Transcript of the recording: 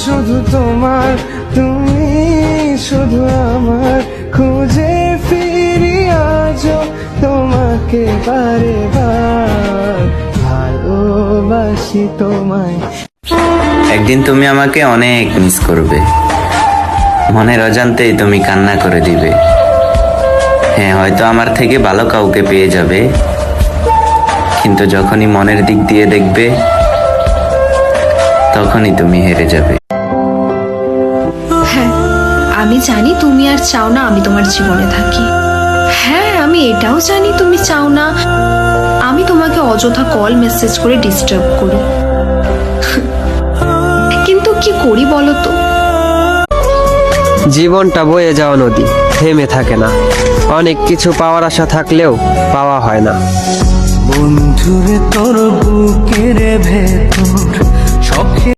শুধু তোমার, তুমি শুধু আমার, খুঁজে ফিরি আজও তোমাকে বারে বার, ভালোবাসি তোমায়। একদিন তুমি আমাকে অনেক মিস করবে, মনের অজান্তেই তুমি কান্না করে দিবে। হ্যাঁ, হয়তো আমার থেকে ভালো কাউকে পেয়ে যাবে, কিন্তু যখনই মনের দিক দিয়ে দেখবে তখনই তুমি হেরে যাবে। হ্যাঁ, আমি জানি তুমি আর চাও না আমি তোমার জীবনে থাকি। হ্যাঁ, আমি এটাও জানি তুমি চাও না আমি তোমাকে অযথা কল মেসেজ করে ডিস্টার্ব করি। কিন্তু কি করি বলো তো? জীবনটা বয়ে যাওয়া নদী, থেমে থাকে না। অনেক কিছু পাওয়ার আশা থাকলেও পাওয়া হয় না। বন্ধুরে তোর বুকের ভেতর